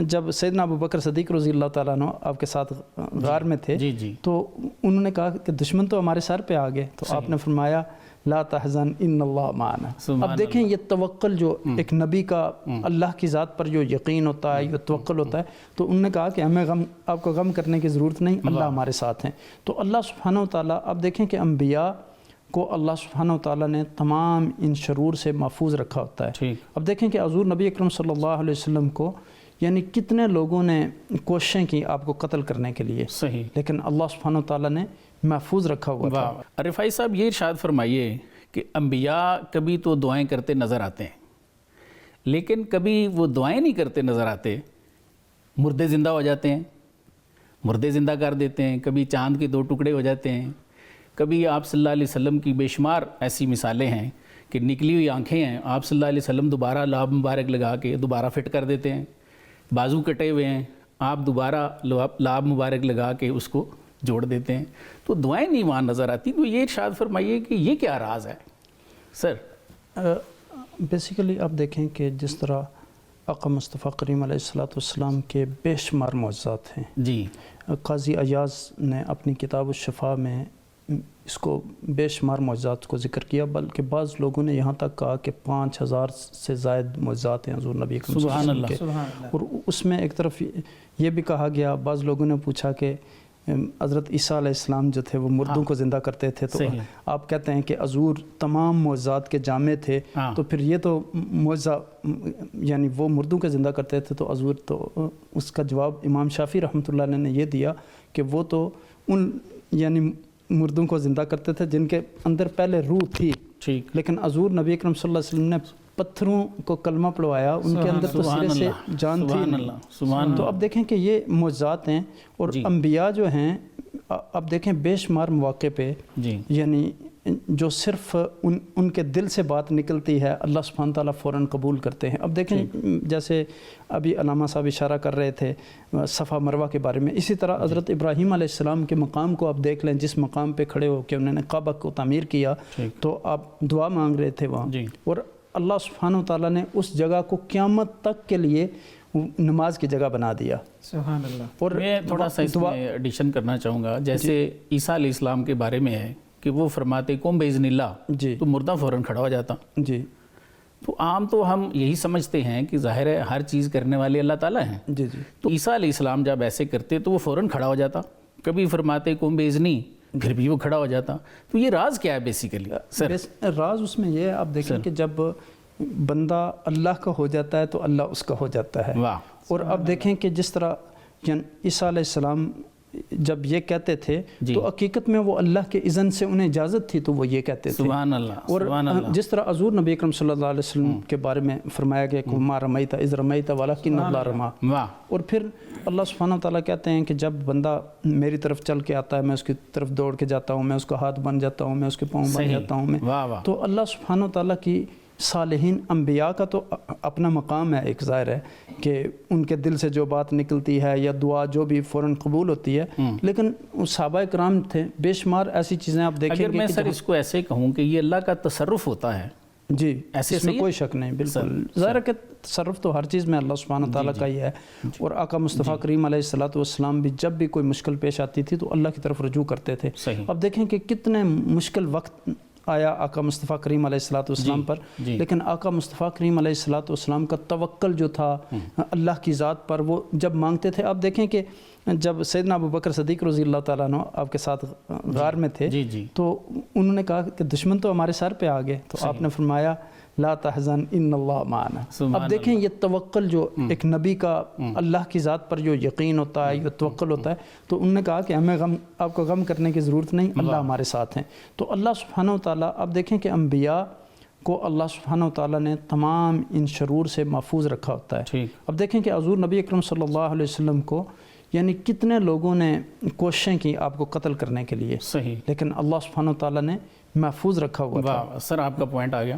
جب سیدنا ابو بکر صدیق رضی اللہ تعالیٰ عنہ آپ کے ساتھ غار میں تھے تو انہوں نے کہا کہ دشمن تو ہمارے سر پہ آ گئے، تو آپ نے فرمایا لا تحزن ان اللہ معنا۔ اب دیکھیں یہ توکل جو ایک نبی کا اللہ کی ذات پر جو یقین ہوتا ہے، یہ توکل ہوتا ہے، تو انہوں نے کہا کہ ہمیں آپ کو غم کرنے کی ضرورت نہیں، اللہ ہمارے ساتھ ہیں۔ تو اللہ سبحانہ وتعالیٰ، اب دیکھیں کہ انبیاء کو اللہ سبحانہ وتعالیٰ نے تمام ان شرور سے محفوظ رکھا ہوتا ہے۔ اب دیکھیں کہ حضور نبی اکرم صلی اللہ علیہ وسلم کو یعنی کتنے لوگوں نے کوششیں کی آپ کو قتل کرنے کے لیے، لیکن اللہ سبحانہ وتعالیٰ نے محفوظ رکھا ہوا تھا۔ رفاعی صاحب یہ ارشاد فرمائیے کہ انبیاء کبھی تو دعائیں کرتے نظر آتے ہیں، لیکن کبھی وہ دعائیں نہیں کرتے نظر آتے، مردے زندہ ہو جاتے ہیں، مردے زندہ کر دیتے ہیں، کبھی چاند کے 2 ٹکڑے ہو جاتے ہیں، کبھی آپ صلی اللہ علیہ وسلم کی بے شمار ایسی مثالیں ہیں کہ نکلی ہوئی آنکھیں ہیں، آپ صلی اللہ علیہ وسلم دوبارہ لعاب مبارک لگا کے دوبارہ فٹ کر دیتے ہیں، بازو کٹے ہوئے ہیں، آپ دوبارہ لعاب مبارک لگا کے اس کو جوڑ دیتے ہیں، تو دعائیں نہیں وہاں نظر آتی۔ تو یہ ارشاد فرمائیے کہ یہ کیا راز ہے سر؟ بیسیکلی آپ دیکھیں کہ جس طرح آقا مصطفیٰ کریم علیہ السلام کے بے شمار معجزات ہیں، قاضی ایاز نے اپنی کتاب الشفاء میں اس کو بے شمار معجزات کو ذکر کیا، بلکہ بعض لوگوں نے یہاں تک کہا کہ 5000 سے زائد معجزات ہیں حضور نبی اکرم صلی اللہ علیہ وسلم کے، اور اس میں ایک طرف یہ بھی کہا گیا، بعض لوگوں نے پوچھا کہ حضرت عیسیٰ علیہ السلام جو تھے وہ مردوں کو زندہ کرتے تھے، تو آپ کہتے ہیں کہ حضور تمام معجزات کے جامع تھے، تو پھر یہ تو معجزہ یعنی وہ مردوں کو زندہ کرتے تھے تو حضور، تو اس کا جواب امام شافعی رحمۃ اللہ علیہ نے یہ دیا کہ وہ تو ان یعنی مردوں کو زندہ کرتے تھے جن کے اندر پہلے روح تھی، لیکن حضور نبی اکرم صلی اللہ علیہ وسلم نے پتھروں کو کلمہ پڑھوایا، ان کے اندر تو سرے سے جان تھی نہیں۔ تو اب دیکھیں کہ یہ معجزات ہیں، اور انبیاء جو ہیں اب دیکھیں بے شمار مواقع پہ یعنی جو صرف ان کے دل سے بات نکلتی ہے اللہ سبحانہ تعالیٰ فوراً قبول کرتے ہیں۔ اب دیکھیں جیسے ابھی علامہ صاحب اشارہ کر رہے تھے صفا مروہ کے بارے میں، اسی طرح حضرت ابراہیم علیہ السلام کے مقام کو آپ دیکھ لیں، جس مقام پہ کھڑے ہو کے انہوں نے کعبہ کو تعمیر کیا، تو آپ دعا مانگ رہے تھے وہاں، اور اللہ سبحانہ وتعالیٰ نے اس جگہ کو قیامت تک کے لیے نماز کی جگہ بنا دیا۔ سبحان اللہ۔ اور میں تھوڑا سا اس میں ایڈیشن کرنا چاہوں گا، جیسے عیسیٰ علیہ السلام کے بارے میں ہے کہ وہ فرماتے قم بإذن اللہ، تو مردہ فوراً کھڑا ہو جاتا۔ تو عام تو ہم یہی سمجھتے ہیں کہ ظاہر ہے ہر چیز کرنے والے اللہ تعالیٰ ہیں، تو عیسیٰ علیہ السلام جب ایسے کرتے تو وہ فوراً کھڑا ہو جاتا، کبھی فرماتے قم بإذنی، پھر بھی وہ کھڑا ہو جاتا۔ تو یہ راز کیا ہے بیسیکلی سر؟ راز اس میں یہ ہے، آپ دیکھیں کہ جب بندہ اللہ کا ہو جاتا ہے تو اللہ اس کا ہو جاتا ہے۔ اور اب دیکھیں کہ جس طرح عیسیٰ علیہ السلام جب یہ کہتے تھے تو حقیقت میں وہ اللہ کے اذن سے انہیں اجازت تھی تو وہ یہ کہتے تھے۔ سبحان اللہ۔ اور جس طرح حضور نبی اکرم صلی اللہ علیہ وسلم کے بارے میں فرمایا گیا کہ ما رمیت اذ رمیت ولکن اللہ رما، اور پھر اللہ سبحانہ وتعالیٰ کہتے ہیں کہ جب بندہ میری طرف چل کے آتا ہے میں اس کی طرف دوڑ کے جاتا ہوں، میں اس کا ہاتھ بن جاتا ہوں، میں اس کے پاؤں بن جاتا ہوں، میں تو اللہ سبحانہ وتعالیٰ کی صالحین انبیاء کا تو اپنا مقام ہے، ایک ظاہر ہے کہ ان کے دل سے جو بات نکلتی ہے یا دعا جو بھی فوراً قبول ہوتی ہے، لیکن صحابہ کرام تھے بے شمار ایسی چیزیں آپ دیکھیں گے۔ اگر میں سر اس کو ایسے کہوں کہ یہ اللہ کا تصرف ہوتا ہے، جی ایسے اس میں کوئی شک نہیں، بالکل ظاہر ہے کہ تصرف تو ہر چیز میں اللہ سبحانہ تعالیٰ کا ہی ہے، اور آقا مصطفیٰ کریم علیہ السلام بھی جب بھی کوئی مشکل پیش آتی تھی تو اللہ کی طرف رجوع کرتے تھے۔ اب دیکھیں کہ کتنے مشکل وقت آیا آقا مصطفیٰ کریم علیہ السلام پر، لیکن آقا مصطفیٰ کریم علیہ السلام کا توکل جو تھا اللہ کی ذات پر، وہ جب مانگتے تھے، آپ دیکھیں کہ جب سیدنا ابو بکر صدیق رضی اللہ تعالیٰ عنہ آپ کے ساتھ غار میں تھے تو انہوں نے کہا کہ دشمن تو ہمارے سر پہ آ گئے، تو آپ نے فرمایا لا تحزن ان اللہ معنا۔ اب دیکھیں یہ توکل جو ایک نبی کا اللہ کی ذات پر جو یقین ہوتا ہے، یہ توکل ہوتا ہے، تو انہوں نے کہا کہ ہمیں آپ کو غم کرنے کی ضرورت نہیں، اللہ ہمارے ساتھ ہیں۔ تو اللہ سبحانہ وتعالیٰ، اب دیکھیں کہ انبیاء کو اللہ سبحانہ وتعالیٰ نے تمام ان شرور سے محفوظ رکھا ہوتا ہے۔ اب دیکھیں کہ حضور نبی اکرم صلی اللہ علیہ وسلم کو یعنی کتنے لوگوں نے کوششیں کی آپ کو قتل کرنے کے لیے، لیکن اللہ سبحانہ وتعالیٰ نے محفوظ رکھا ہوا تھا۔ سر آپ کا پوائنٹ آ گیا۔